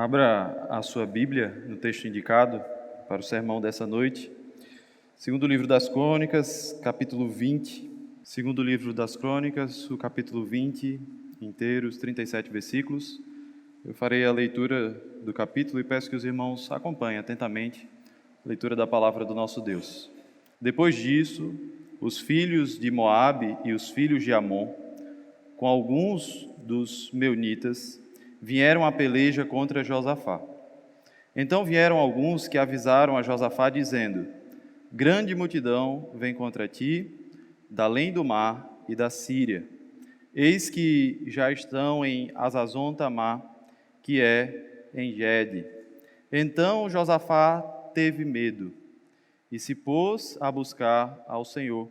Abra a sua Bíblia no texto indicado para o sermão dessa noite. Segundo livro das Crônicas, capítulo 20. Segundo livro das Crônicas, o capítulo 20, inteiro, os 37 versículos. Eu farei a leitura do capítulo e peço que os irmãos acompanhem atentamente a leitura da palavra do nosso Deus. Depois disso, os filhos de Moabe e os filhos de Amon, com alguns dos meunitas, vieram à peleja contra Josafá. Então vieram alguns que avisaram a Josafá, dizendo: grande multidão vem contra ti, da além do mar e da Síria. Eis que já estão em Hazazon-Tamar, que é em Gede. Então Josafá teve medo e se pôs a buscar ao Senhor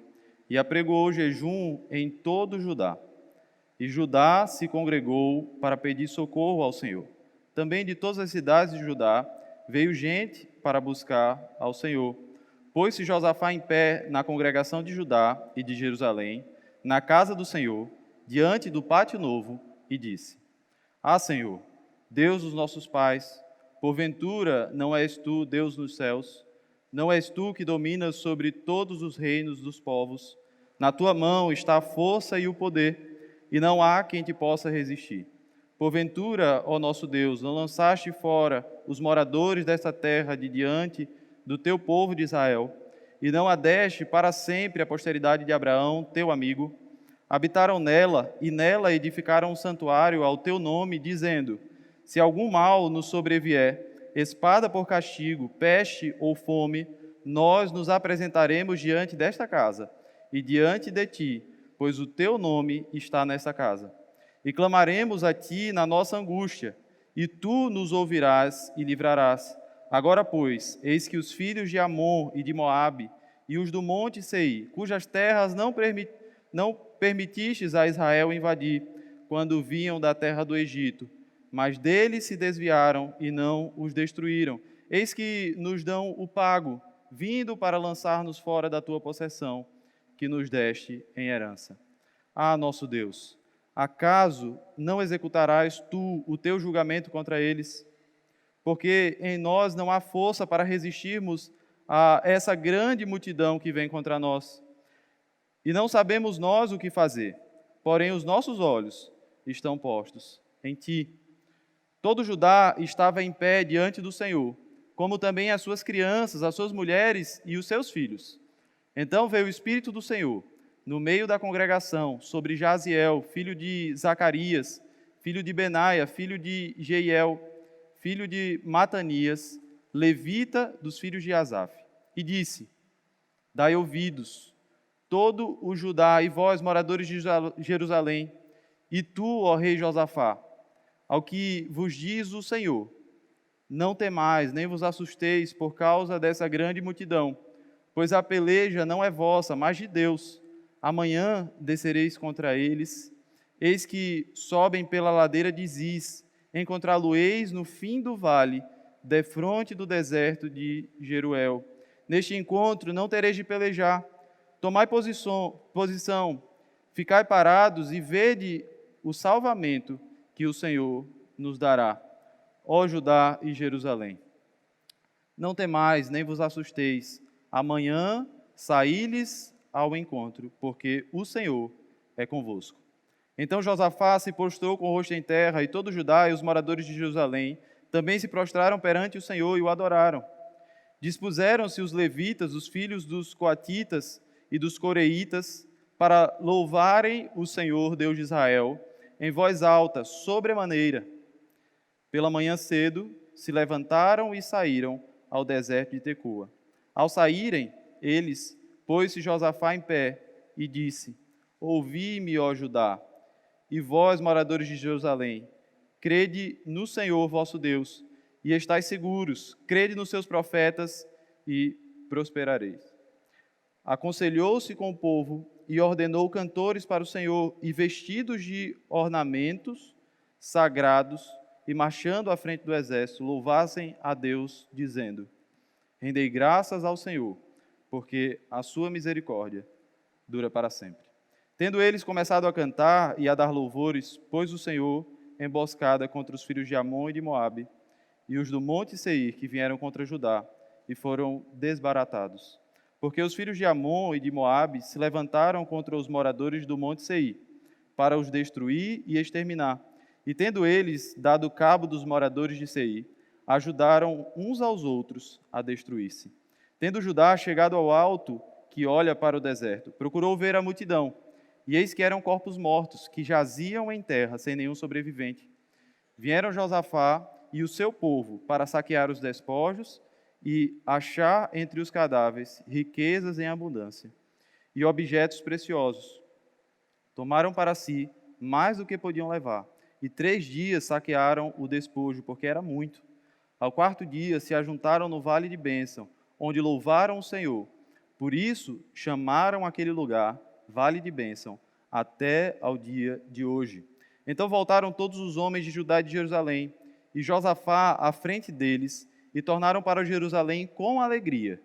e apregoou jejum em todo Judá. E Judá se congregou para pedir socorro ao Senhor. Também de todas as cidades de Judá veio gente para buscar ao Senhor. Pôs-se Josafá em pé na congregação de Judá e de Jerusalém, na casa do Senhor, diante do pátio novo, e disse: Ah, Senhor, Deus dos nossos pais, porventura não és tu Deus nos céus? Não és tu que dominas sobre todos os reinos dos povos? Na tua mão está a força e o poder, e não há quem te possa resistir. Porventura, ó nosso Deus, não lançaste fora os moradores desta terra de diante do teu povo de Israel, e não a deste para sempre a posteridade de Abraão, teu amigo? Habitaram nela, e nela edificaram um santuário ao teu nome, dizendo: se algum mal nos sobrevier, espada por castigo, peste ou fome, nós nos apresentaremos diante desta casa, e diante de ti, pois o teu nome está nessa casa. E clamaremos a ti na nossa angústia, e tu nos ouvirás e livrarás. Agora, pois, eis que os filhos de Amon e de Moabe, e os do monte Seir, cujas terras não permitistes a Israel invadir, quando vinham da terra do Egito, mas deles se desviaram e não os destruíram. Eis que nos dão o pago, vindo para lançar-nos fora da tua possessão, que nos deste em herança. Ah, nosso Deus, acaso não executarás tu o teu julgamento contra eles? Porque em nós não há força para resistirmos a essa grande multidão que vem contra nós. E não sabemos nós o que fazer, porém os nossos olhos estão postos em ti. Todo Judá estava em pé diante do Senhor, como também as suas crianças, as suas mulheres e os seus filhos. Então veio o Espírito do Senhor, no meio da congregação, sobre Jaziel, filho de Zacarias, filho de Benaia, filho de Jeiel, filho de Matanias, levita dos filhos de Asaf, e disse: dai ouvidos, todo o Judá, e vós, moradores de Jerusalém, e tu, ó rei Josafá, ao que vos diz o Senhor: não temais, nem vos assusteis por causa dessa grande multidão, pois a peleja não é vossa, mas de Deus. Amanhã descereis contra eles. Eis que sobem pela ladeira de Ziz, encontrá-lo-eis no fim do vale, defronte do deserto de Jeruel. Neste encontro não tereis de pelejar. Tomai posição, ficai parados e vede o salvamento que o Senhor nos dará, ó Judá e Jerusalém. Não temais, nem vos assusteis. Amanhã saí-lhes ao encontro, porque o Senhor é convosco. Então Josafá se prostrou com o rosto em terra, e todo Judá e os moradores de Jerusalém também se prostraram perante o Senhor e o adoraram. Dispuseram-se os levitas, os filhos dos coatitas e dos coreitas, para louvarem o Senhor, Deus de Israel, em voz alta, sobremaneira. Pela manhã cedo se levantaram e saíram ao deserto de Tecoa. Ao saírem, eles, pôs-se Josafá em pé e disse: ouvi-me, ó Judá, e vós, moradores de Jerusalém, crede no Senhor vosso Deus, e estáis seguros, crede nos seus profetas, e prosperareis. Aconselhou-se com o povo, e ordenou cantores para o Senhor, e vestidos de ornamentos sagrados, e marchando à frente do exército, louvassem a Deus, dizendo: rendei graças ao Senhor, porque a sua misericórdia dura para sempre. Tendo eles começado a cantar e a dar louvores, pôs o Senhor emboscada contra os filhos de Amon e de Moabe, e os do monte Seir que vieram contra Judá e foram desbaratados. Porque os filhos de Amon e de Moabe se levantaram contra os moradores do monte Seir, para os destruir e exterminar. E tendo eles dado cabo dos moradores de Seir, ajudaram uns aos outros a destruir-se. Tendo Judá chegado ao alto que olha para o deserto, procurou ver a multidão, e eis que eram corpos mortos, que jaziam em terra, sem nenhum sobrevivente. Vieram Josafá e o seu povo para saquear os despojos e achar entre os cadáveres riquezas em abundância e objetos preciosos. Tomaram para si mais do que podiam levar, e 3 dias saquearam o despojo, porque era muito. Ao 4º dia se ajuntaram no vale de Bênção, onde louvaram o Senhor. Por isso chamaram aquele lugar Vale de Bênção, até ao dia de hoje. Então voltaram todos os homens de Judá e de Jerusalém, e Josafá à frente deles, e tornaram para Jerusalém com alegria,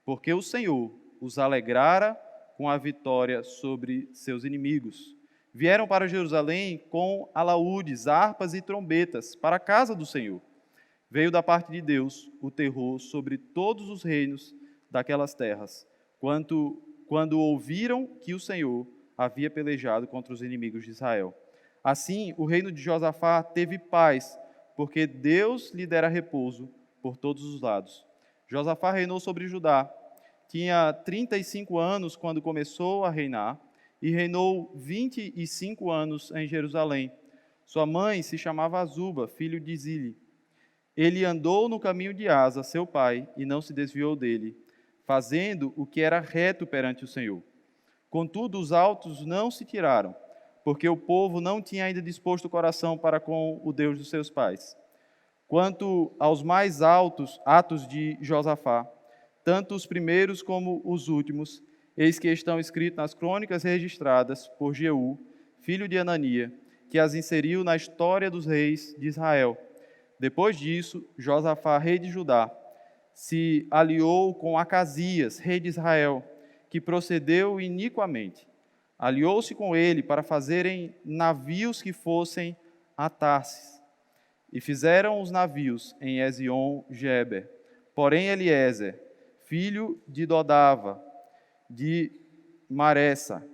porque o Senhor os alegrara com a vitória sobre seus inimigos. Vieram para Jerusalém com alaúdes, harpas e trombetas para a casa do Senhor. Veio da parte de Deus o terror sobre todos os reinos daquelas terras, quando ouviram que o Senhor havia pelejado contra os inimigos de Israel. Assim, o reino de Josafá teve paz, porque Deus lhe dera repouso por todos os lados. Josafá reinou sobre Judá. Tinha 35 anos quando começou a reinar, e reinou 25 anos em Jerusalém. Sua mãe se chamava Azuba, filho de Zili. Ele andou no caminho de Asa, seu pai, e não se desviou dele, fazendo o que era reto perante o Senhor. Contudo, os altos não se tiraram, porque o povo não tinha ainda disposto o coração para com o Deus dos seus pais. Quanto aos mais altos atos de Josafá, tanto os primeiros como os últimos, eis que estão escritos nas crônicas registradas por Jeú, filho de Anania, que as inseriu na história dos reis de Israel. Depois disso, Josafá, rei de Judá, se aliou com Acasias, rei de Israel, que procedeu iniquamente. Aliou-se com ele para fazerem navios que fossem a Tarsis. E fizeram os navios em Ezion-Geber. Porém Eliezer, filho de Dodava, de Maressa,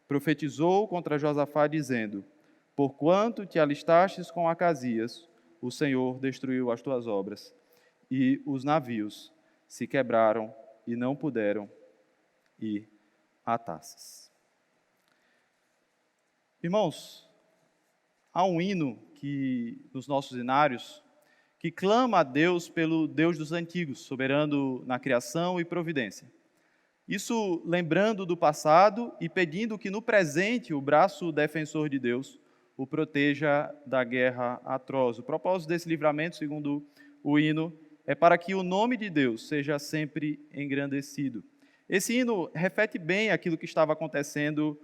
profetizou contra Josafá, dizendo: porquanto te alistastes com Acasias, o Senhor destruiu as tuas obras, e os navios se quebraram e não puderam ir a Tarsis. Irmãos, há um hino que nos nossos hinários que clama a Deus pelo Deus dos antigos, soberano na criação e providência. Isso lembrando do passado e pedindo que no presente o braço defensor de Deus o proteja da guerra atroz. O propósito desse livramento, segundo o hino, é para que o nome de Deus seja sempre engrandecido. Esse hino reflete bem aquilo que estava acontecendo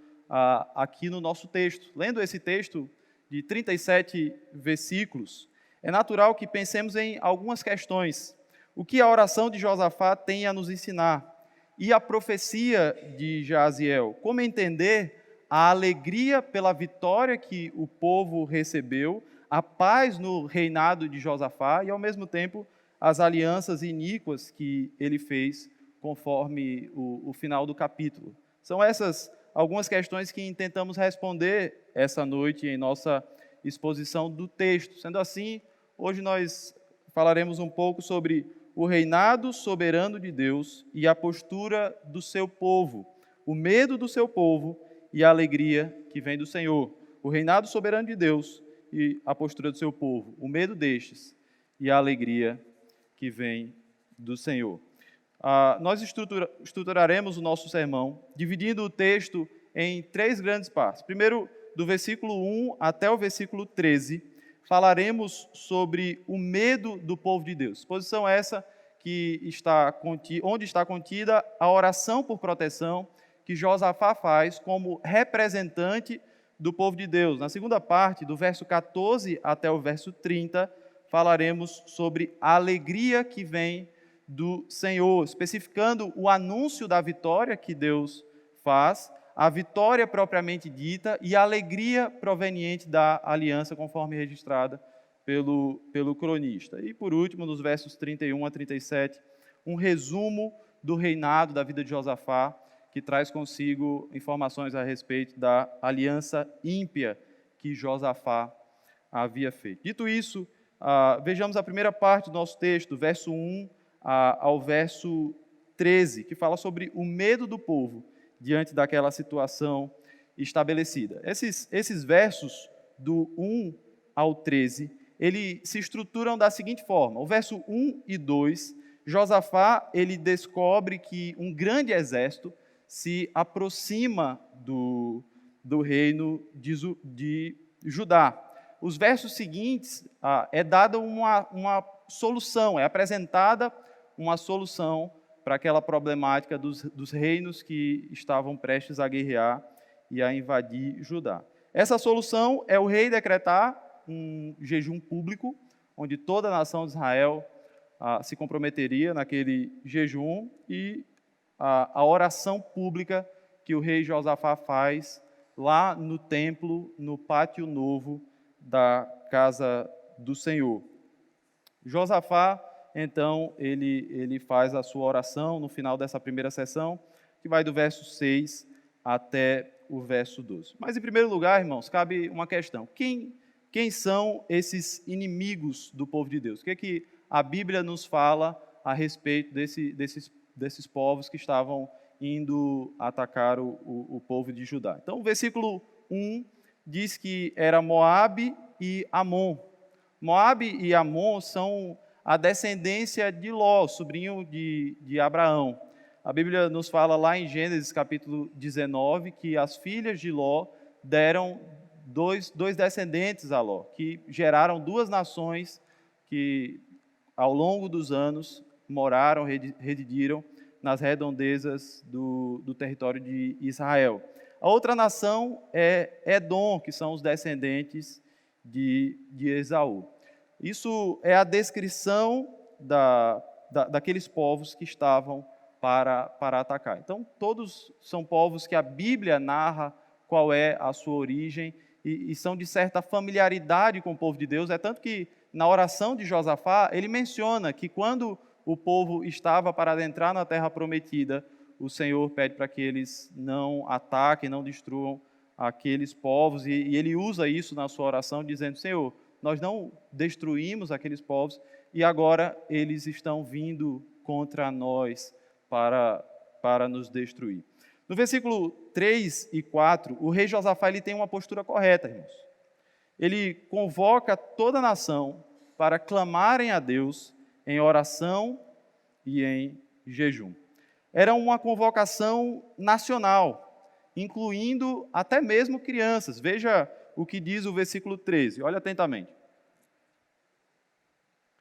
aqui no nosso texto. Lendo esse texto de 37 versículos, é natural que pensemos em algumas questões. O que a oração de Josafá tem a nos ensinar? E a profecia de Jaziel? Como entender a alegria pela vitória que o povo recebeu, a paz no reinado de Josafá e, ao mesmo tempo, as alianças iníquas que ele fez conforme o final do capítulo? São essas algumas questões que tentamos responder essa noite em nossa exposição do texto. Sendo assim, hoje nós falaremos um pouco sobre o reinado soberano de Deus e a postura do seu povo, o medo do seu povo e a alegria que vem do Senhor. O reinado soberano de Deus e a postura do seu povo, o medo destes e a alegria que vem do Senhor. Nós estruturaremos o nosso sermão dividindo o texto em 3 grandes partes. Primeiro, do versículo 1 até o versículo 13, falaremos sobre o medo do povo de Deus. Exposição essa onde está contida a oração por proteção que Josafá faz como representante do povo de Deus. Na segunda parte, do verso 14 até o verso 30, falaremos sobre a alegria que vem do Senhor, especificando o anúncio da vitória que Deus faz, a vitória propriamente dita e a alegria proveniente da aliança conforme registrada pelo cronista. E, por último, nos versos 31 a 37, um resumo do reinado da vida de Josafá, que traz consigo informações a respeito da aliança ímpia que Josafá havia feito. Dito isso, vejamos a primeira parte do nosso texto, verso 1 ao verso 13, que fala sobre o medo do povo diante daquela situação estabelecida. Esses versos, do 1 ao 13, eles se estruturam da seguinte forma. O verso 1 e 2, Josafá ele descobre que um grande exército se aproxima do reino de Judá. Os versos seguintes, é dada uma solução, é apresentada uma solução para aquela problemática dos reinos que estavam prestes a guerrear e a invadir Judá. Essa solução é o rei decretar um jejum público, onde toda a nação de Israel se comprometeria naquele jejum, e a oração pública que o rei Josafá faz lá no templo, no pátio novo da casa do Senhor. Josafá, então, ele faz a sua oração no final dessa primeira sessão, que vai do verso 6 até o verso 12. Mas, em primeiro lugar, irmãos, cabe uma questão. Quem são esses inimigos do povo de Deus? O que é que a Bíblia nos fala a respeito desses povos que estavam indo atacar o povo de Judá? Então, o versículo 1 diz que era Moabe e Amon. Moabe e Amon são a descendência de Ló, sobrinho de Abraão. A Bíblia nos fala lá em Gênesis capítulo 19 que as filhas de Ló deram dois descendentes a Ló, que geraram duas nações que ao longo dos anos moraram, residiram nas redondezas do território de Israel. A outra nação é Edom, que são os descendentes de Esaú. Isso é a descrição daqueles povos que estavam para atacar. Então, todos são povos que a Bíblia narra qual é a sua origem e são de certa familiaridade com o povo de Deus. É tanto que, na oração de Josafá, ele menciona que quando o povo estava para adentrar na terra prometida, o Senhor pede para que eles não ataquem, não destruam aqueles povos, e ele usa isso na sua oração, dizendo: Senhor, nós não destruímos aqueles povos, e agora eles estão vindo contra nós para nos destruir. No versículo 3 e 4, o rei Josafá ele tem uma postura correta, irmãos. Ele convoca toda a nação para clamarem a Deus em oração e em jejum. Era uma convocação nacional, incluindo até mesmo crianças. Veja o que diz o versículo 13, olha atentamente.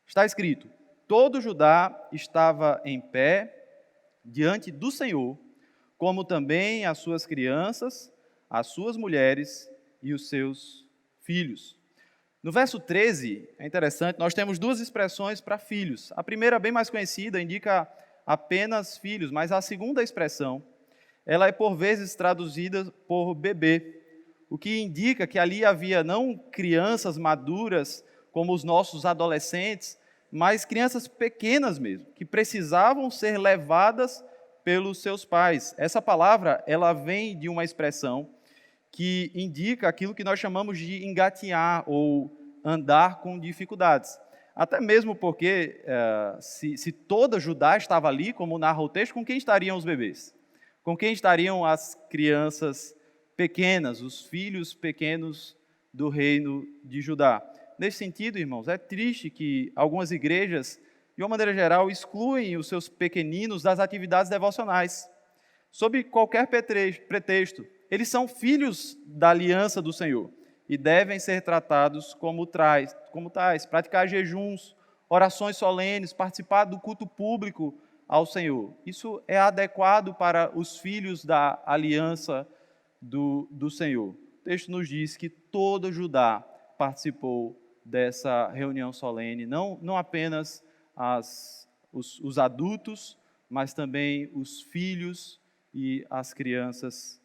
Está escrito: todo Judá estava em pé diante do Senhor, como também as suas crianças, as suas mulheres e os seus filhos. No verso 13, é interessante, nós temos duas expressões para filhos. A primeira, bem mais conhecida, indica apenas filhos, mas a segunda expressão, ela é por vezes traduzida por bebê, o que indica que ali havia não crianças maduras, como os nossos adolescentes, mas crianças pequenas mesmo, que precisavam ser levadas pelos seus pais. Essa palavra, ela vem de uma expressão que indica aquilo que nós chamamos de engatinhar ou andar com dificuldades. Até mesmo porque, se toda Judá estava ali, como narra o texto, com quem estariam os bebês? Com quem estariam as crianças pequenas, os filhos pequenos do reino de Judá? Nesse sentido, irmãos, é triste que algumas igrejas, de uma maneira geral, excluem os seus pequeninos das atividades devocionais, sob qualquer pretexto. Eles são filhos da aliança do Senhor e devem ser tratados como tais, praticar jejuns, orações solenes, participar do culto público ao Senhor. Isso é adequado para os filhos da aliança do Senhor. O texto nos diz que todo Judá participou dessa reunião solene, não apenas os adultos, mas também os filhos e as crianças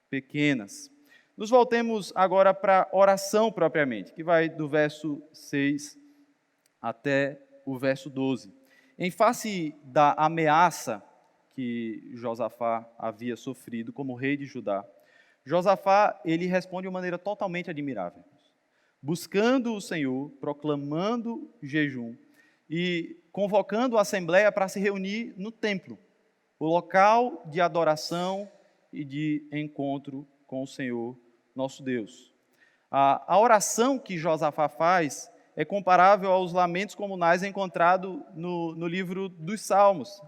pequenas. Nos voltemos agora para a oração propriamente, que vai do verso 6 até o verso 12. Em face da ameaça que Josafá havia sofrido como rei de Judá, Josafá, ele responde de uma maneira totalmente admirável. Buscando o Senhor, proclamando jejum e convocando a assembleia para se reunir no templo, o local de adoração e de encontro com o Senhor, nosso Deus. A oração que Josafá faz é comparável aos lamentos comunais encontrados no livro dos Salmos.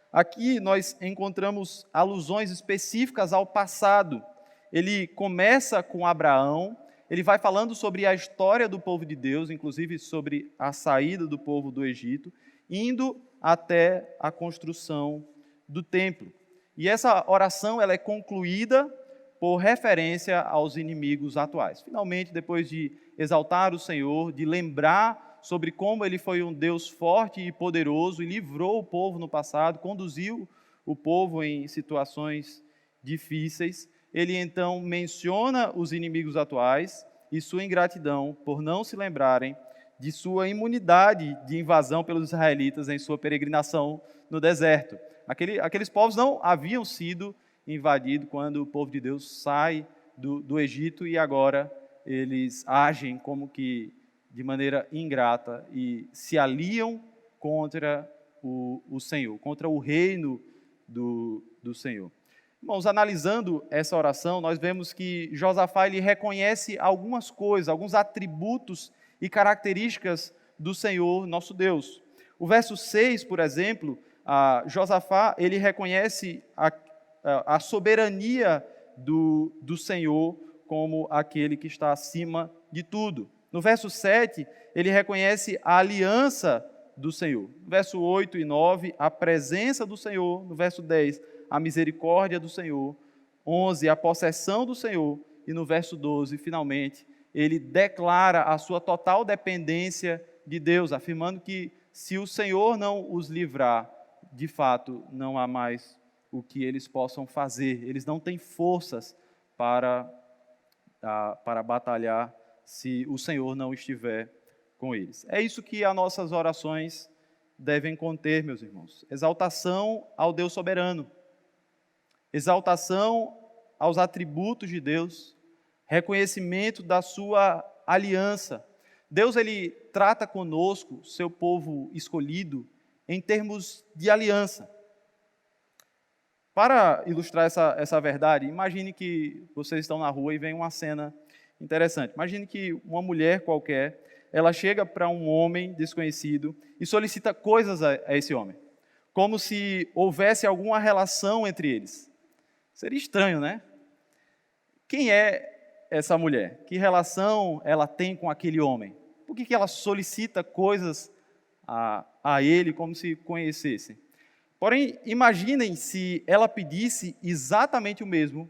Aqui nós encontramos alusões específicas ao passado. Ele começa com Abraão, ele vai falando sobre a história do povo de Deus, inclusive sobre a saída do povo do Egito, indo até a construção do templo. E essa oração ela é concluída por referência aos inimigos atuais. Finalmente, depois de exaltar o Senhor, de lembrar sobre como Ele foi um Deus forte e poderoso e livrou o povo no passado, conduziu o povo em situações difíceis, Ele então menciona os inimigos atuais e sua ingratidão por não se lembrarem de sua imunidade de invasão pelos israelitas em sua peregrinação no deserto. Aqueles povos não haviam sido invadidos quando o povo de Deus sai do Egito e agora eles agem como que de maneira ingrata e se aliam contra o Senhor, contra o reino do Senhor. Irmãos, analisando essa oração, nós vemos que Josafá ele reconhece algumas coisas, alguns atributos e características do Senhor, nosso Deus. O verso 6, por exemplo, Josafá ele reconhece a soberania do Senhor como aquele que está acima de tudo. No verso 7, ele reconhece a aliança do Senhor. No verso 8 e 9, a presença do Senhor. No verso 10, a misericórdia do Senhor. 11, a possessão do Senhor. E no verso 12, finalmente, ele declara a sua total dependência de Deus, afirmando que se o Senhor não os livrar, de fato, não há mais o que eles possam fazer. Eles não têm forças para batalhar se o Senhor não estiver com eles. É isso que as nossas orações devem conter, meus irmãos. Exaltação ao Deus soberano. Exaltação aos atributos de Deus. Reconhecimento da sua aliança. Deus, ele trata conosco, seu povo escolhido, em termos de aliança. Para ilustrar essa verdade, imagine que vocês estão na rua e vem uma cena interessante. Imagine que uma mulher qualquer, ela chega para um homem desconhecido e solicita coisas a esse homem, como se houvesse alguma relação entre eles. Seria estranho, né? Quem é essa mulher? Que relação ela tem com aquele homem? Por que ela solicita coisas a ele como se conhecesse? Porém, imaginem se ela pedisse exatamente o mesmo,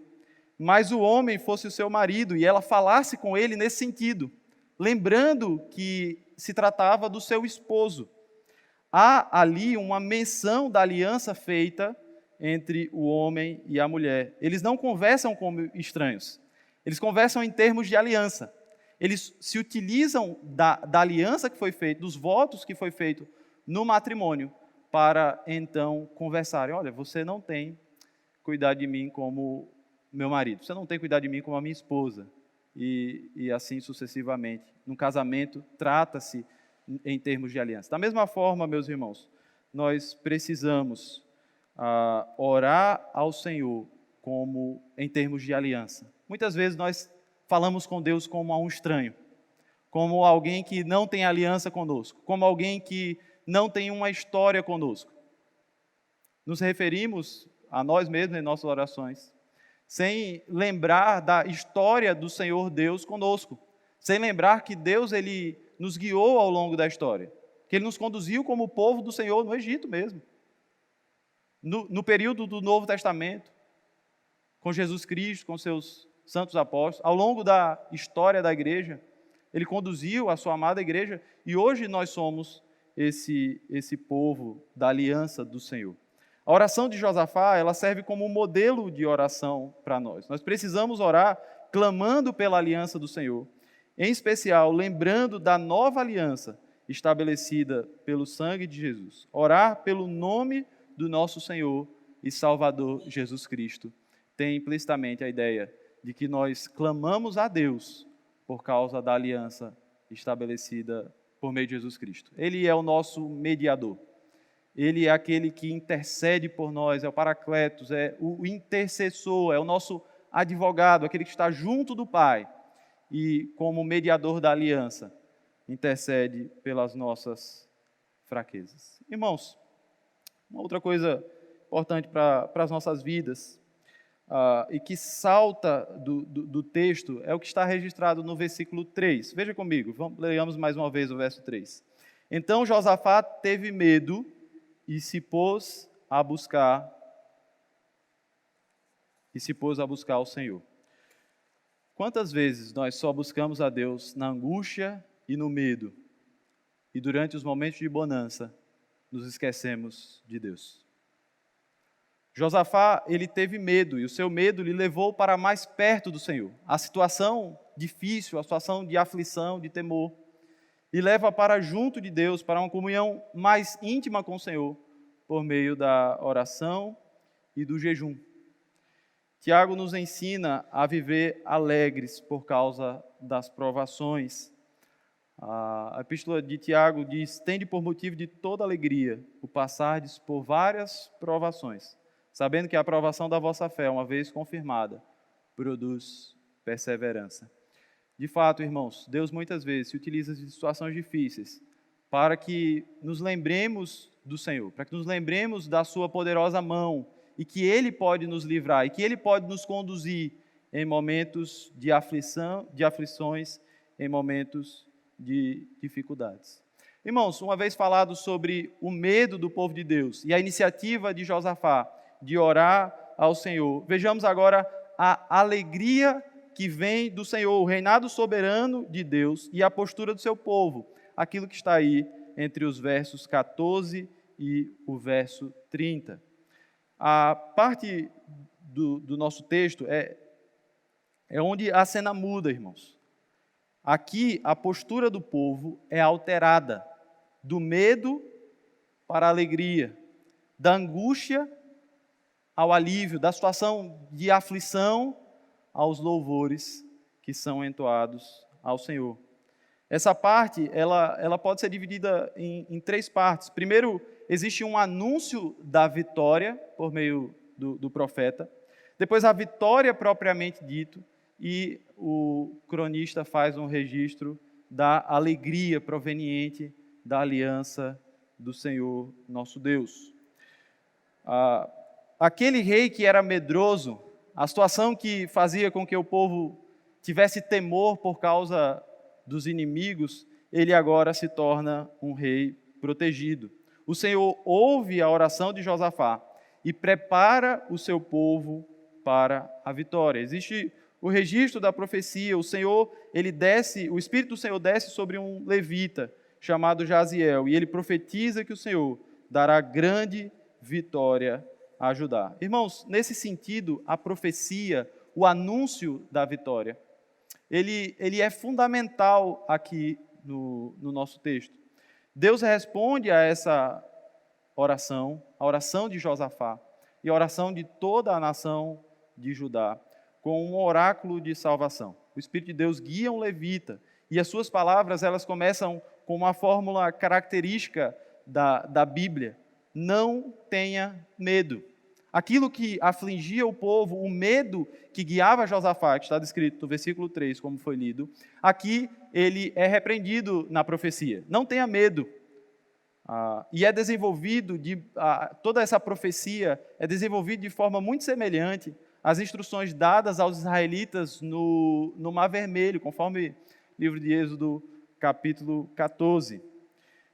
mas o homem fosse o seu marido e ela falasse com ele nesse sentido, lembrando que se tratava do seu esposo. Há ali uma menção da aliança feita entre o homem e a mulher. Eles não conversam como estranhos, eles conversam em termos de aliança. Eles se utilizam da aliança que foi feita, dos votos que foi feito no matrimônio, para então conversarem. Olha, você não tem cuidado de mim como meu marido, você não tem cuidado de mim como a minha esposa, e assim sucessivamente. No casamento, trata-se em termos de aliança. Da mesma forma, meus irmãos, nós precisamos orar ao Senhor como em termos de aliança. Muitas vezes nós falamos com Deus como a um estranho, como alguém que não tem aliança conosco, como alguém que não tem uma história conosco. Nos referimos a nós mesmos em nossas orações, sem lembrar da história do Senhor Deus conosco, sem lembrar que Deus ele nos guiou ao longo da história, que Ele nos conduziu como povo do Senhor no Egito mesmo, no período do Novo Testamento, com Jesus Cristo, com seus santos apóstolos, ao longo da história da igreja, Ele conduziu a sua amada igreja, e hoje nós somos esse povo da aliança do Senhor. A oração de Josafá, ela serve como um modelo de oração para nós. Nós precisamos orar clamando pela aliança do Senhor, em especial lembrando da nova aliança estabelecida pelo sangue de Jesus. Orar pelo nome do nosso Senhor e Salvador Jesus Cristo tem implicitamente a ideia de que nós clamamos a Deus por causa da aliança estabelecida por meio de Jesus Cristo. Ele é o nosso mediador. Ele é aquele que intercede por nós, é o Paracletos, é o intercessor, é o nosso advogado, aquele que está junto do Pai e, como mediador da aliança, intercede pelas nossas fraquezas. Irmãos, uma outra coisa importante para as nossas vidas, e que salta do texto, é o que está registrado no versículo 3. Veja comigo, leamos mais uma vez o verso 3. Então Josafá teve medo e se pôs a buscar o Senhor. Quantas vezes nós só buscamos a Deus na angústia e no medo, e durante os momentos de bonança nos esquecemos de Deus? Josafá, ele teve medo, e o seu medo lhe levou para mais perto do Senhor. A situação difícil, a situação de aflição, de temor, e leva para junto de Deus, para uma comunhão mais íntima com o Senhor, por meio da oração e do jejum. Tiago nos ensina a viver alegres por causa das provações. A epístola de Tiago diz: tende por motivo de toda alegria o passardes por várias provações, sabendo que a aprovação da vossa fé, uma vez confirmada, produz perseverança. De fato, irmãos, Deus muitas vezes se utiliza de situações difíceis para que nos lembremos do Senhor, para que nos lembremos da sua poderosa mão, e que Ele pode nos livrar, e que Ele pode nos conduzir em momentos de aflição, de aflições, em momentos de dificuldades. Irmãos, uma vez falado sobre o medo do povo de Deus e a iniciativa de Josafá de orar ao Senhor, vejamos agora a alegria que vem do Senhor, o reinado soberano de Deus e a postura do seu povo, aquilo que está aí entre os versos 14 e o verso 30. A parte do nosso texto é onde a cena muda, irmãos. Aqui a postura do povo é alterada, do medo para a alegria, da angústia ao alívio, da situação de aflição aos louvores que são entoados ao Senhor. Essa parte, ela pode ser dividida em três partes. Primeiro, existe um anúncio da vitória por meio do profeta. Depois, a vitória propriamente dito. E o cronista faz um registro da alegria proveniente da aliança do Senhor nosso Deus. Aquele rei que era medroso, a situação que fazia com que o povo tivesse temor por causa dos inimigos, ele agora se torna um rei protegido. O Senhor ouve a oração de Josafá e prepara o seu povo para a vitória. Existe o registro da profecia, o Espírito do Senhor desce sobre um levita chamado Jaziel, e ele profetiza que o Senhor dará grande vitória a Judá. Irmãos, nesse sentido, a profecia, o anúncio da vitória, ele é fundamental aqui no nosso texto. Deus responde a essa oração, a oração de Josafá e a oração de toda a nação de Judá, com um oráculo de salvação. O Espírito de Deus guia um levita, e as suas palavras, elas começam com uma fórmula característica da Bíblia: não tenha medo. Aquilo que afligia o povo, o medo que guiava Josafá, que está descrito no versículo 3, como foi lido, aqui ele é repreendido na profecia. Não tenha medo. E é desenvolvido, toda essa profecia é desenvolvida de forma muito semelhante às instruções dadas aos israelitas no Mar Vermelho, conforme o livro de Êxodo, capítulo 14.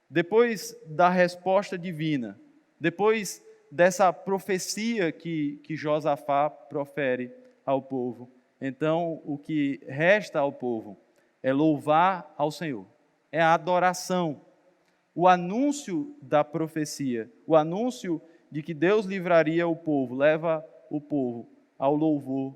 Depois da resposta divina, depois dessa profecia que Josafá profere ao povo, então o que resta ao povo é louvar ao Senhor, é a adoração, o anúncio da profecia, o anúncio de que Deus livraria o povo, leva o povo ao louvor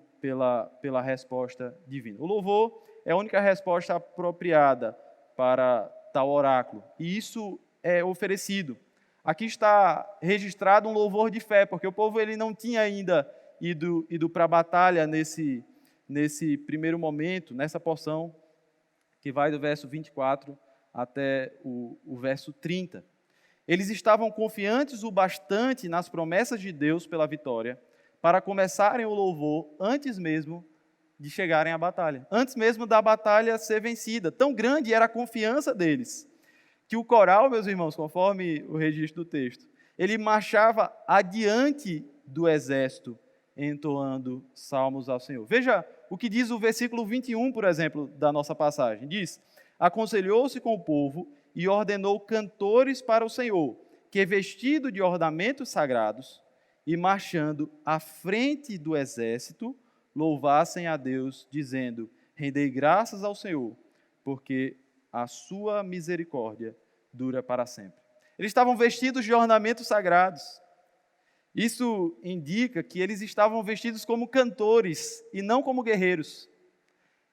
pela resposta divina. O louvor é a única resposta apropriada para tal oráculo, e isso é oferecido. Aqui está registrado um louvor de fé, porque o povo ele não tinha ainda ido para a batalha nesse primeiro momento, nessa porção que vai do verso 24 até o verso 30. Eles estavam confiantes o bastante nas promessas de Deus pela vitória para começarem o louvor antes mesmo de chegarem à batalha, antes mesmo da batalha ser vencida. Tão grande era a confiança deles, que o coral, meus irmãos, conforme o registro do texto, ele marchava adiante do exército, entoando salmos ao Senhor. Veja o que diz o versículo 21, por exemplo, da nossa passagem. Diz: aconselhou-se com o povo e ordenou cantores para o Senhor, que vestido de ornamentos sagrados e marchando à frente do exército, louvassem a Deus, dizendo: rendei graças ao Senhor, porque a sua misericórdia dura para sempre. Eles estavam vestidos de ornamentos sagrados. Isso indica que eles estavam vestidos como cantores e não como guerreiros.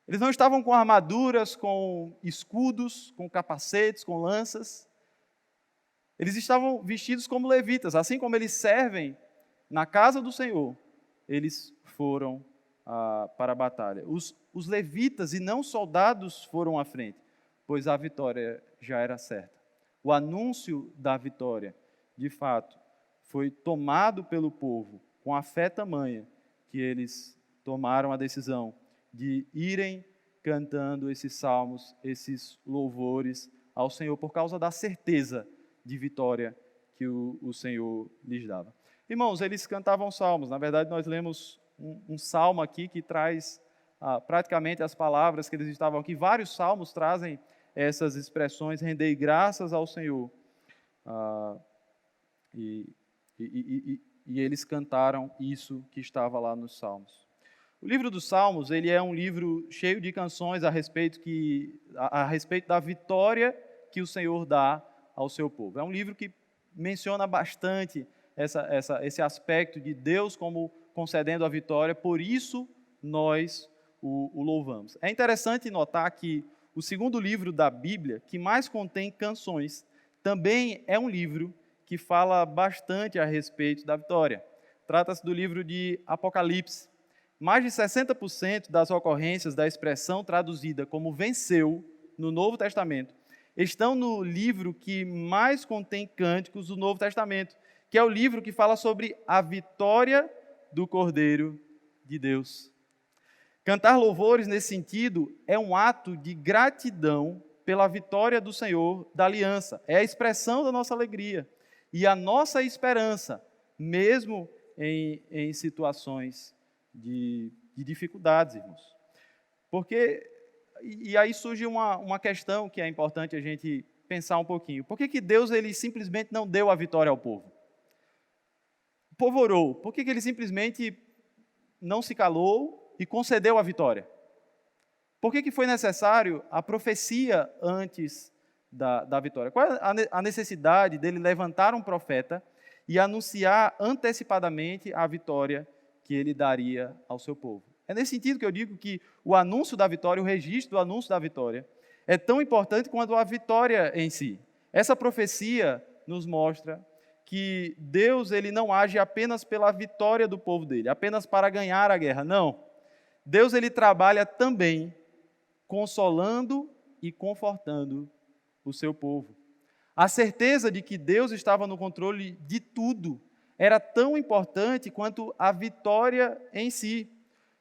Eles não estavam com armaduras, com escudos, com capacetes, com lanças. Eles estavam vestidos como levitas. Assim como eles servem na casa do Senhor, eles foram para a batalha. Os levitas e não soldados foram à frente, pois a vitória já era certa. O anúncio da vitória, de fato, foi tomado pelo povo com a fé tamanha que eles tomaram a decisão de irem cantando esses salmos, esses louvores ao Senhor, por causa da certeza de vitória que o Senhor lhes dava. Irmãos, eles cantavam salmos. Na verdade, nós lemos um salmo aqui que traz praticamente as palavras que eles estavam aqui. Vários salmos trazem essas expressões: rendei graças ao Senhor. E eles cantaram isso que estava lá nos Salmos. O livro dos Salmos, ele é um livro cheio de canções a respeito da vitória que o Senhor dá ao seu povo. É um livro que menciona bastante esse aspecto de Deus como concedendo a vitória, por isso nós o louvamos. É interessante notar que o segundo livro da Bíblia, que mais contém canções, também é um livro que fala bastante a respeito da vitória. Trata-se do livro de Apocalipse. Mais de 60% das ocorrências da expressão traduzida como venceu no Novo Testamento estão no livro que mais contém cânticos do Novo Testamento, que é o livro que fala sobre a vitória do Cordeiro de Deus. Cantar louvores nesse sentido é um ato de gratidão pela vitória do Senhor da aliança. É a expressão da nossa alegria e a nossa esperança, mesmo em situações de dificuldades, irmãos. Porque, e aí surge uma questão que é importante a gente pensar um pouquinho. Por que Deus ele simplesmente não deu a vitória ao povo? O povo orou. Por que ele simplesmente não se calou e concedeu a vitória? Por que foi necessário a profecia antes da vitória? Qual é a necessidade dele levantar um profeta e anunciar antecipadamente a vitória que ele daria ao seu povo? É nesse sentido que eu digo que o anúncio da vitória, o registro do anúncio da vitória, é tão importante quanto a vitória em si. Essa profecia nos mostra que Deus ele não age apenas pela vitória do povo dele, apenas para ganhar a guerra. Não. Deus ele trabalha também consolando e confortando o seu povo. A certeza de que Deus estava no controle de tudo era tão importante quanto a vitória em si.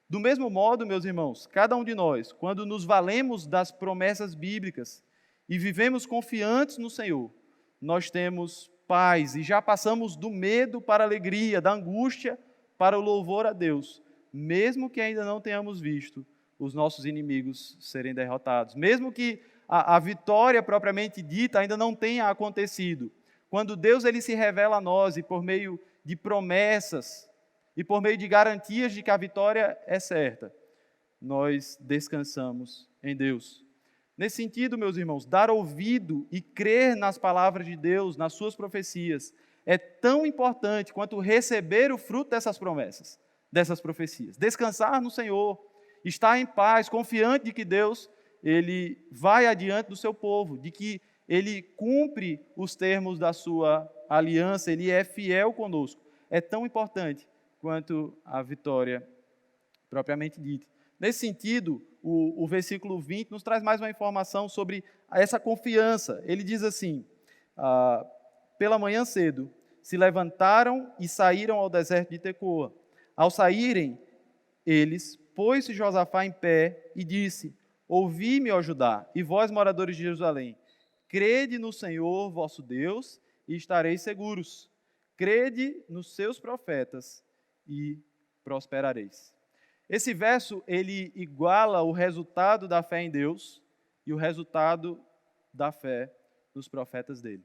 Do mesmo modo, meus irmãos, cada um de nós, quando nos valemos das promessas bíblicas e vivemos confiantes no Senhor, nós temos paz e já passamos do medo para a alegria, da angústia para o louvor a Deus, mesmo que ainda não tenhamos visto os nossos inimigos serem derrotados, mesmo que a vitória propriamente dita ainda não tenha acontecido. Quando Deus ele se revela a nós e por meio de promessas e por meio de garantias de que a vitória é certa, nós descansamos em Deus. Nesse sentido, meus irmãos, dar ouvido e crer nas palavras de Deus, nas suas profecias, é tão importante quanto receber o fruto dessas promessas. dessas profecias. Descansar no Senhor, estar em paz, confiante de que Deus, Ele vai adiante do seu povo, de que Ele cumpre os termos da sua aliança, Ele é fiel conosco. É tão importante quanto a vitória propriamente dita. Nesse sentido, o versículo 20 nos traz mais uma informação sobre essa confiança. Ele diz assim, pela manhã cedo, se levantaram e saíram ao deserto de Tecoa. Ao saírem eles, pôs-se Josafá em pé e disse, ouvi-me, ó Judá, e vós, moradores de Jerusalém, crede no Senhor vosso Deus e estareis seguros. Crede nos seus profetas e prosperareis. Esse verso, ele iguala o resultado da fé em Deus e o resultado da fé nos profetas dele.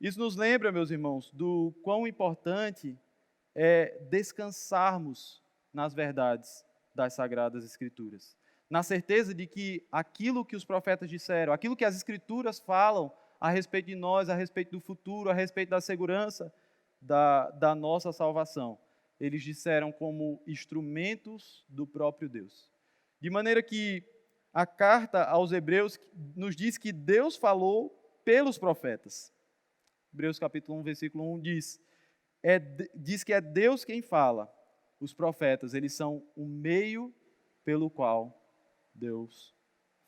Isso nos lembra, meus irmãos, do quão importante é descansarmos nas verdades das Sagradas Escrituras. Na certeza de que aquilo que os profetas disseram, aquilo que as Escrituras falam a respeito de nós, a respeito do futuro, a respeito da segurança da nossa salvação, eles disseram como instrumentos do próprio Deus. De maneira que a carta aos Hebreus nos diz que Deus falou pelos profetas. Hebreus capítulo 1, versículo 1 diz que é Deus quem fala. Os profetas, eles são o meio pelo qual Deus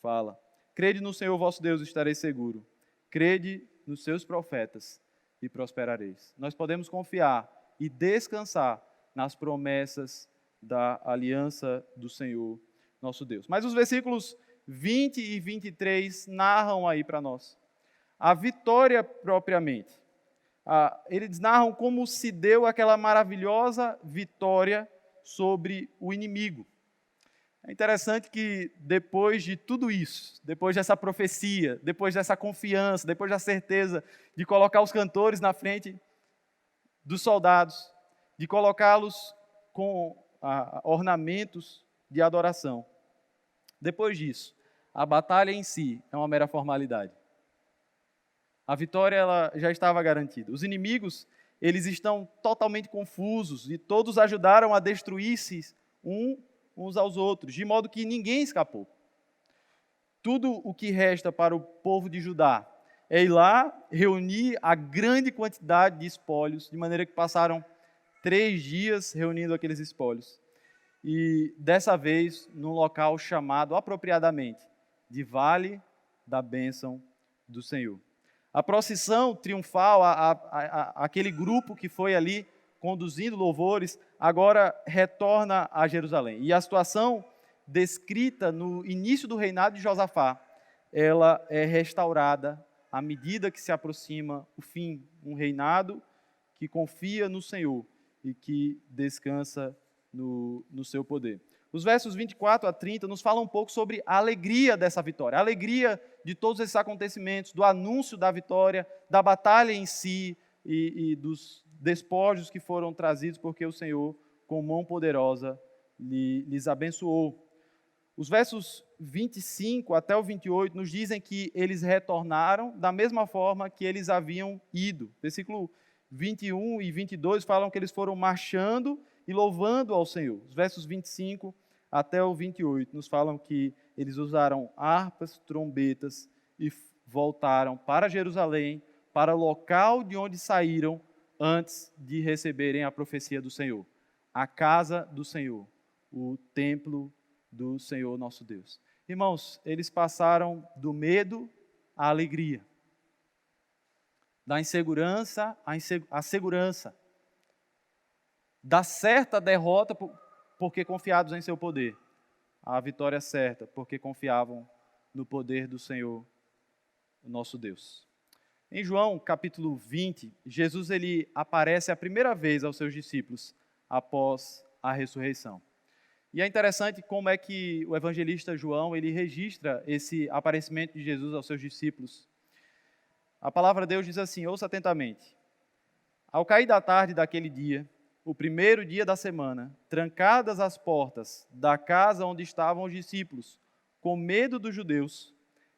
fala. Crede no Senhor vosso Deus e estareis seguro. Crede nos seus profetas e prosperareis. Nós podemos confiar e descansar nas promessas da aliança do Senhor nosso Deus. Mas os versículos 20 e 23 narram aí para nós a vitória propriamente. Eles narram como se deu aquela maravilhosa vitória sobre o inimigo. É interessante que depois de tudo isso, depois dessa profecia, depois dessa confiança, depois da certeza de colocar os cantores na frente dos soldados, de colocá-los com ornamentos de adoração. Depois disso, a batalha em si é uma mera formalidade. A vitória ela já estava garantida. Os inimigos, eles estão totalmente confusos e todos ajudaram a destruir-se uns aos outros, de modo que ninguém escapou. Tudo o que resta para o povo de Judá é ir lá, reunir a grande quantidade de espólios, de maneira que passaram 3 dias reunindo aqueles espólios. E dessa vez, num local chamado apropriadamente de Vale da Bênção do Senhor. A procissão triunfal, aquele grupo que foi ali conduzindo louvores, agora retorna a Jerusalém. E a situação descrita no início do reinado de Josafá, ela é restaurada à medida que se aproxima o fim, um reinado que confia no Senhor e que descansa no seu poder. Os versos 24 a 30 nos falam um pouco sobre a alegria dessa vitória, a alegria de todos esses acontecimentos, do anúncio da vitória, da batalha em si e dos despojos que foram trazidos, porque o Senhor, com mão poderosa, lhes abençoou. Os versos 25 até o 28 nos dizem que eles retornaram da mesma forma que eles haviam ido. Versículo 21 e 22 falam que eles foram marchando e louvando ao Senhor. Os versos 25 até o 28 nos falam que eles usaram harpas, trombetas e voltaram para Jerusalém, para o local de onde saíram antes de receberem a profecia do Senhor. A casa do Senhor, o templo do Senhor nosso Deus. Irmãos, eles passaram do medo à alegria, da insegurança à segurança, da certa derrota porque confiados em seu poder, à vitória certa porque confiavam no poder do Senhor, nosso Deus. Em João capítulo 20, Jesus ele aparece a primeira vez aos seus discípulos após a ressurreição. E é interessante como é que o evangelista João ele registra esse aparecimento de Jesus aos seus discípulos. A palavra de Deus diz assim, ouça atentamente. Ao cair da tarde daquele dia, o primeiro dia da semana, trancadas as portas da casa onde estavam os discípulos, com medo dos judeus,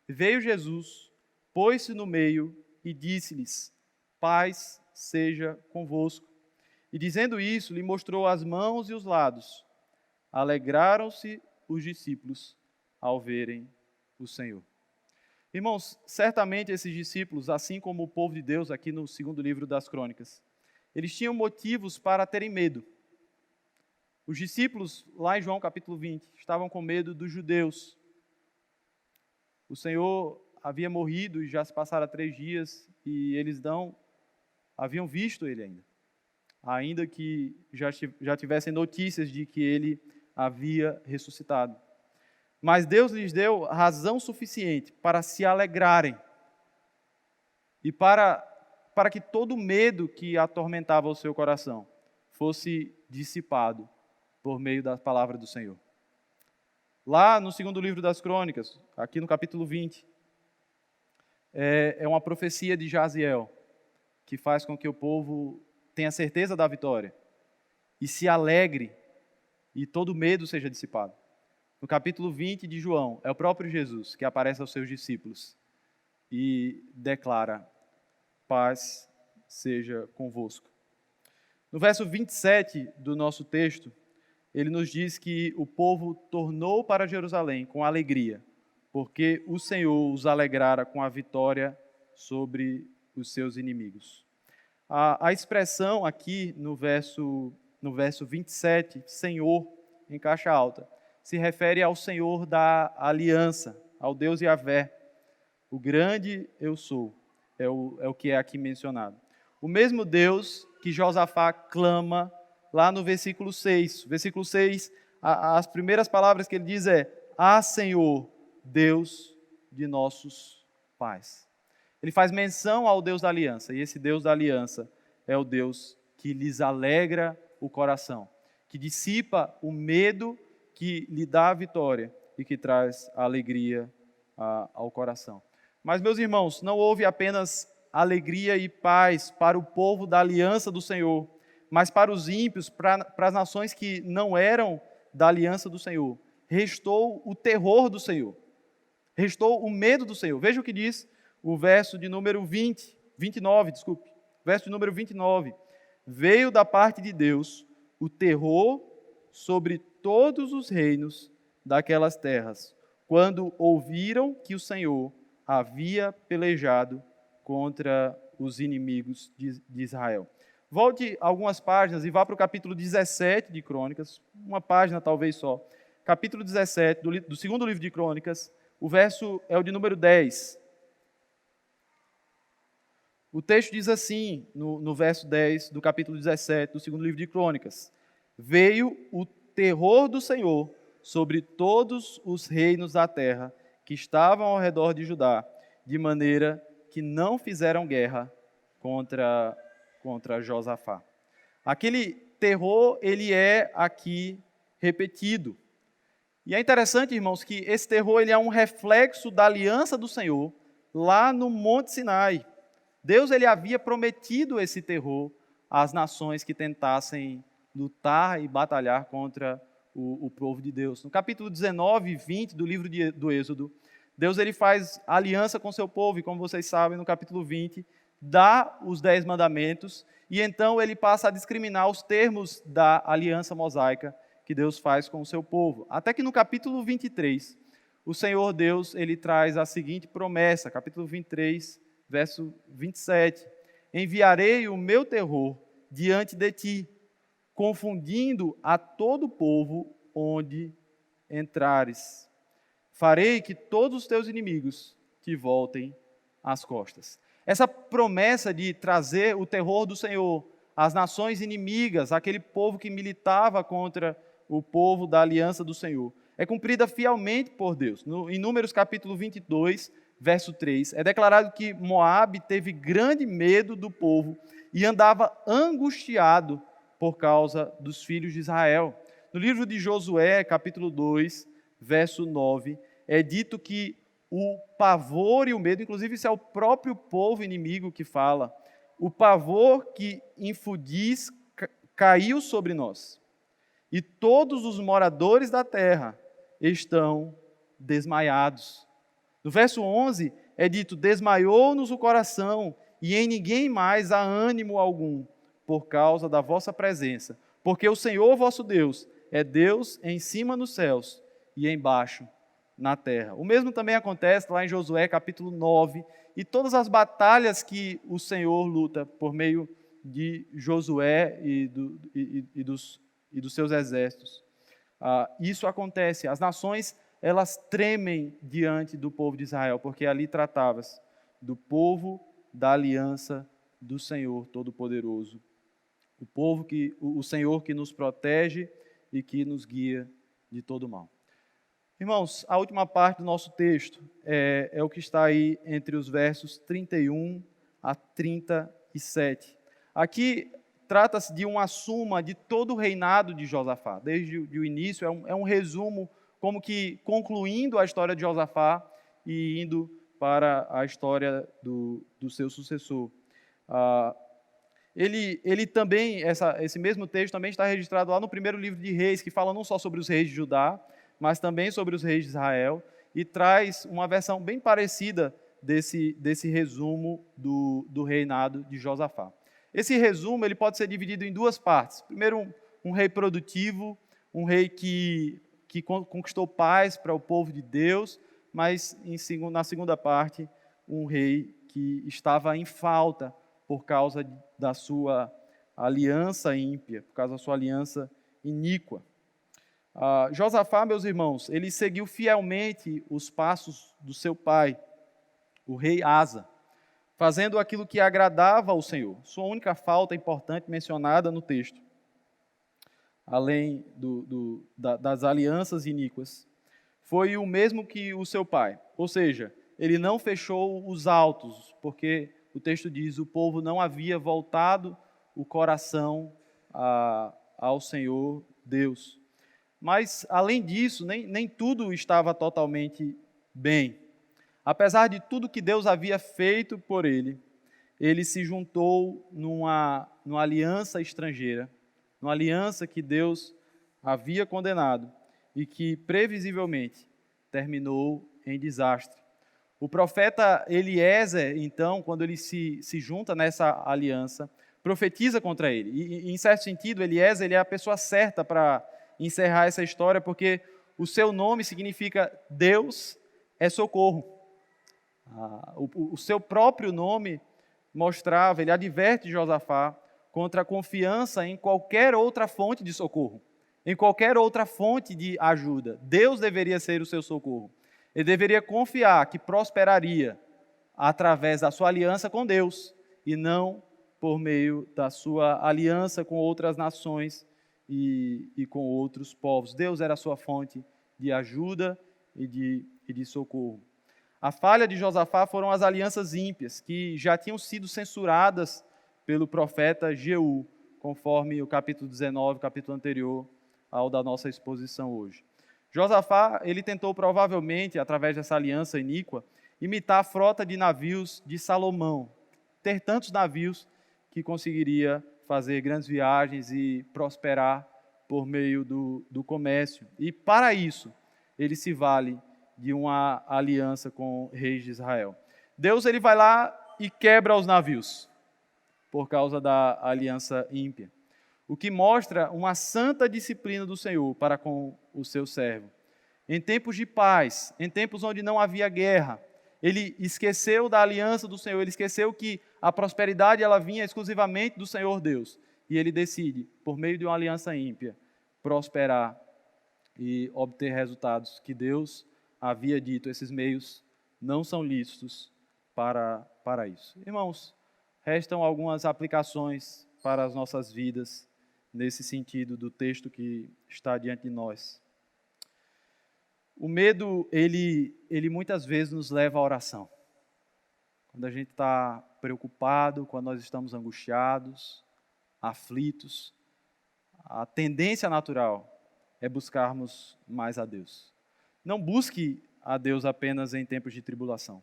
veio Jesus, pôs-se no meio e disse-lhes, paz seja convosco. E dizendo isso, lhe mostrou as mãos e os lados. Alegraram-se os discípulos ao verem o Senhor. Irmãos, certamente esses discípulos, assim como o povo de Deus aqui no segundo livro das Crônicas, eles tinham motivos para terem medo. Os discípulos, lá em João capítulo 20, estavam com medo dos judeus. O Senhor havia morrido e já se passaram 3 dias e eles não haviam visto ele ainda que já tivessem notícias de que ele havia ressuscitado. Mas Deus lhes deu razão suficiente para se alegrarem e para que todo medo que atormentava o seu coração fosse dissipado por meio da palavra do Senhor. Lá no segundo livro das Crônicas, aqui no capítulo 20, é uma profecia de Jaziel, que faz com que o povo tenha certeza da vitória e se alegre e todo medo seja dissipado. No capítulo 20 de João, é o próprio Jesus que aparece aos seus discípulos e declara: paz seja convosco. No verso 27 do nosso texto, ele nos diz que o povo tornou para Jerusalém com alegria, porque o Senhor os alegrara com a vitória sobre os seus inimigos. A expressão aqui no verso 27, Senhor, em caixa alta, se refere ao Senhor da aliança, ao Deus Yahvé, o grande eu sou, é o que é aqui mencionado. O mesmo Deus que Josafá clama lá no versículo 6. Versículo 6, as primeiras palavras que ele diz é: Ah, Senhor, Deus de nossos pais. Ele faz menção ao Deus da aliança, e esse Deus da aliança é o Deus que lhes alegra o coração, que dissipa o medo, que lhe dá a vitória e que traz a alegria ao coração. Mas, meus irmãos, não houve apenas alegria e paz para o povo da aliança do Senhor, mas para os ímpios, para as nações que não eram da aliança do Senhor, restou o terror do Senhor, restou o medo do Senhor. Veja o que diz o verso de número 29, verso de número 29. Veio da parte de Deus o terror sobre todos os reinos daquelas terras, quando ouviram que o Senhor havia pelejado contra os inimigos de Israel. Volte algumas páginas e vá para o capítulo 17 de Crônicas, uma página talvez só. Capítulo 17 do segundo livro de Crônicas, o verso é o de número 10. O texto diz assim, no verso 10 do capítulo 17 do segundo livro de Crônicas: Veio o terror do Senhor sobre todos os reinos da terra que estavam ao redor de Judá, de maneira que não fizeram guerra contra Josafá. Aquele terror, ele é aqui repetido. E é interessante, irmãos, que esse terror ele é um reflexo da aliança do Senhor lá no Monte Sinai. Deus ele havia prometido esse terror às nações que tentassem lutar e batalhar contra o povo de Deus. No capítulo 19 e 20 do livro do Êxodo, Deus ele faz aliança com seu povo, e como vocês sabem, no capítulo 20, dá os 10 mandamentos, e então ele passa a discriminar os termos da aliança mosaica que Deus faz com o seu povo. Até que no capítulo 23, o Senhor Deus ele traz a seguinte promessa, capítulo 23, verso 27. Enviarei o meu terror diante de ti, confundindo a todo o povo onde entrares. Farei que todos os teus inimigos te voltem às costas. Essa promessa de trazer o terror do Senhor às nações inimigas, aquele povo que militava contra o povo da aliança do Senhor, é cumprida fielmente por Deus. Em Números capítulo 22, verso 3, é declarado que Moabe teve grande medo do povo e andava angustiado por causa dos filhos de Israel. No livro de Josué, capítulo 2, verso 9, é dito que o pavor e o medo, inclusive isso é o próprio povo inimigo que fala, o pavor que infundis caiu sobre nós, e todos os moradores da terra estão desmaiados. No verso 11 é dito: desmaiou-nos o coração, e em ninguém mais há ânimo algum, por causa da vossa presença, porque o Senhor vosso Deus é Deus em cima nos céus e embaixo na terra. O mesmo também acontece lá em Josué capítulo 9, e todas as batalhas que o Senhor luta por meio de Josué e dos seus exércitos. Isso acontece, as nações elas tremem diante do povo de Israel, porque ali tratava-se do povo da aliança do Senhor Todo-Poderoso. O Senhor que nos protege e que nos guia de todo mal. Irmãos, a última parte do nosso texto é o que está aí entre os versos 31 a 37. Aqui trata-se de uma suma de todo o reinado de Josafá. Desde o início, é um resumo, como que concluindo a história de Josafá e indo para a história do seu sucessor. Ele também, esse mesmo texto também está registrado lá no primeiro livro de Reis, que fala não só sobre os reis de Judá, mas também sobre os reis de Israel, e traz uma versão bem parecida desse resumo do reinado de Josafá. Esse resumo ele pode ser dividido em duas partes. Primeiro, um rei produtivo, um rei que conquistou paz para o povo de Deus, mas na segunda parte, um rei que estava em falta por causa da sua aliança ímpia, por causa da sua aliança iníqua. Josafá, meus irmãos, ele seguiu fielmente os passos do seu pai, o rei Asa, fazendo aquilo que agradava ao Senhor. Sua única falta importante mencionada no texto, além das alianças iníquas, foi o mesmo que o seu pai. Ou seja, ele não fechou os altos, porque o texto diz, o povo não havia voltado o coração ao Senhor Deus. Mas, além disso, nem tudo estava totalmente bem. Apesar de tudo que Deus havia feito por ele se juntou numa aliança estrangeira, numa aliança que Deus havia condenado e que, previsivelmente, terminou em desastre. O profeta Eliezer, então, quando ele se junta nessa aliança, profetiza contra ele. E em certo sentido, Eliezer ele é a pessoa certa para encerrar essa história, porque o seu nome significa Deus é socorro. O seu próprio nome mostrava, ele adverte Josafá contra a confiança em qualquer outra fonte de socorro, em qualquer outra fonte de ajuda. Deus deveria ser o seu socorro. Ele deveria confiar que prosperaria através da sua aliança com Deus e não por meio da sua aliança com outras nações e com outros povos. Deus era a sua fonte de ajuda e de socorro. A falha de Josafá foram as alianças ímpias, que já tinham sido censuradas pelo profeta Jeú, conforme o capítulo 19, capítulo anterior ao da nossa exposição hoje. Josafá, ele tentou provavelmente, através dessa aliança iníqua, imitar a frota de navios de Salomão, ter tantos navios que conseguiria fazer grandes viagens e prosperar por meio do comércio. E para isso, ele se vale de uma aliança com reis de Israel. Deus ele vai lá e quebra os navios, por causa da aliança ímpia. O que mostra uma santa disciplina do Senhor para com o seu servo. Em tempos de paz, em tempos onde não havia guerra, ele esqueceu da aliança do Senhor, ele esqueceu que a prosperidade ela vinha exclusivamente do Senhor Deus. E ele decide, por meio de uma aliança ímpia, prosperar e obter resultados que Deus havia dito. Esses meios não são lícitos para isso. Irmãos, restam algumas aplicações para as nossas vidas nesse sentido do texto que está diante de nós. O medo, ele muitas vezes nos leva à oração. Quando a gente está preocupado, quando nós estamos angustiados, aflitos, a tendência natural é buscarmos mais a Deus. Não busque a Deus apenas em tempos de tribulação.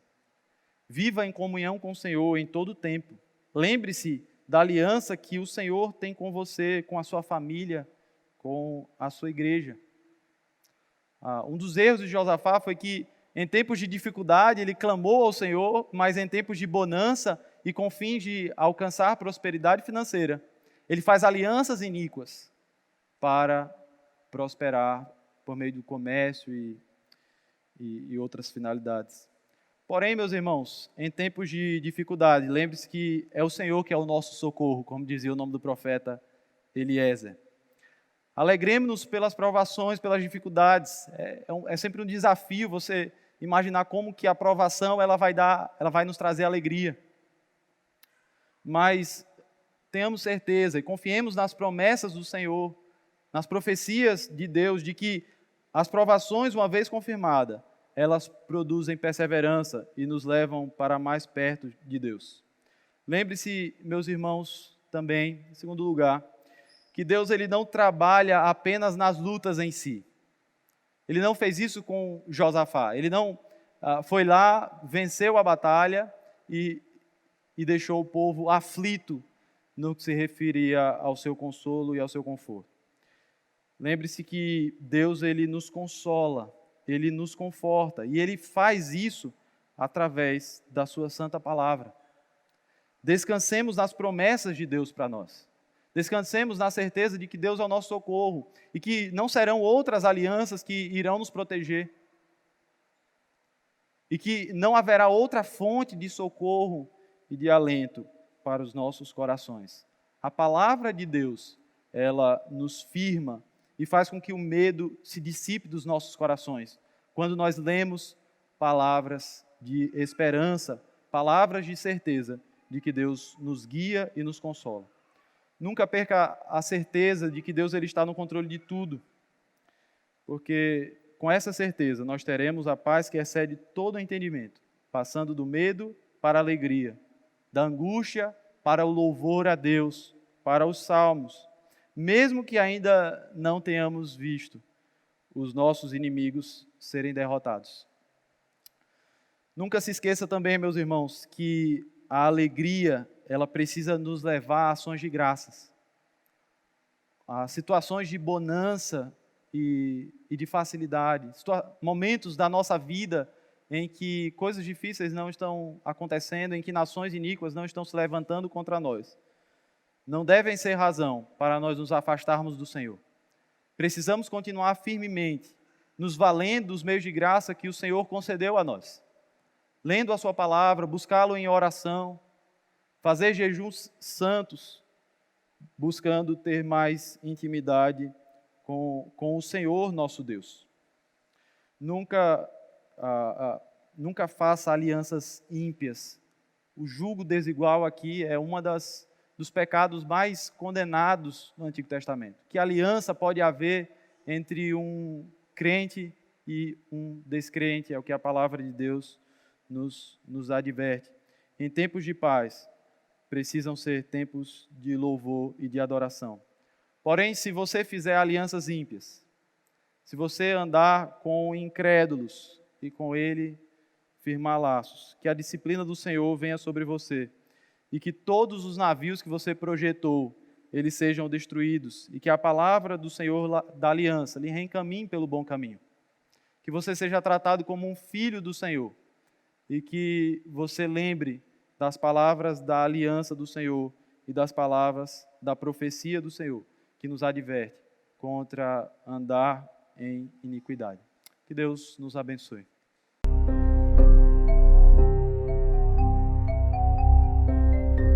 Viva em comunhão com o Senhor em todo o tempo. Lembre-se da aliança que o Senhor tem com você, com a sua família, com a sua igreja. Um dos erros de Josafá foi que, em tempos de dificuldade, ele clamou ao Senhor, mas em tempos de bonança e com fins de alcançar prosperidade financeira, Ele faz alianças iníquas para prosperar por meio do comércio e outras finalidades. Porém, meus irmãos, em tempos de dificuldade, lembre-se que é o Senhor que é o nosso socorro, como dizia o nome do profeta Eliezer. Alegremos-nos pelas provações, pelas dificuldades. É sempre um desafio você imaginar como que a provação ela vai nos trazer alegria. Mas tenhamos certeza e confiemos nas promessas do Senhor, nas profecias de Deus, de que as provações, uma vez confirmadas, elas produzem perseverança e nos levam para mais perto de Deus. Lembre-se, meus irmãos, também, em segundo lugar, que Deus ele não trabalha apenas nas lutas em si. Ele não fez isso com Josafá. Ele não foi lá, venceu a batalha e deixou o povo aflito no que se referia ao seu consolo e ao seu conforto. Lembre-se que Deus ele nos consola, Ele nos conforta, e Ele faz isso através da sua santa palavra. Descansemos nas promessas de Deus para nós. Descansemos na certeza de que Deus é o nosso socorro e que não serão outras alianças que irão nos proteger. E que não haverá outra fonte de socorro e de alento para os nossos corações. A palavra de Deus, ela nos firma e faz com que o medo se dissipe dos nossos corações. Quando nós lemos palavras de esperança, palavras de certeza de que Deus nos guia e nos consola. Nunca perca a certeza de que Deus ele está no controle de tudo, porque com essa certeza nós teremos a paz que excede todo o entendimento, passando do medo para a alegria, da angústia para o louvor a Deus, para os salmos, mesmo que ainda não tenhamos visto os nossos inimigos serem derrotados. Nunca se esqueça também, meus irmãos, que a alegria, ela precisa nos levar a ações de graças. A situações de bonança e de facilidade, momentos da nossa vida em que coisas difíceis não estão acontecendo, em que nações iníquas não estão se levantando contra nós, não devem ser razão para nós nos afastarmos do Senhor. Precisamos continuar firmemente, nos valendo dos meios de graça que o Senhor concedeu a nós. Lendo a sua palavra, buscá-lo em oração, fazer jejuns santos, buscando ter mais intimidade com o Senhor nosso Deus. Nunca faça alianças ímpias. O julgo desigual aqui é uma dos pecados mais condenados no Antigo Testamento. Que aliança pode haver entre um crente e um descrente? É o que a palavra de Deus nos adverte. Em tempos de paz, precisam ser tempos de louvor e de adoração. Porém, se você fizer alianças ímpias, se você andar com incrédulos e com ele firmar laços, que a disciplina do Senhor venha sobre você e que todos os navios que você projetou, eles sejam destruídos e que a palavra do Senhor da aliança lhe reencaminhe pelo bom caminho. Que você seja tratado como um filho do Senhor e que você lembre das palavras da aliança do Senhor e das palavras da profecia do Senhor, que nos adverte contra andar em iniquidade. Que Deus nos abençoe.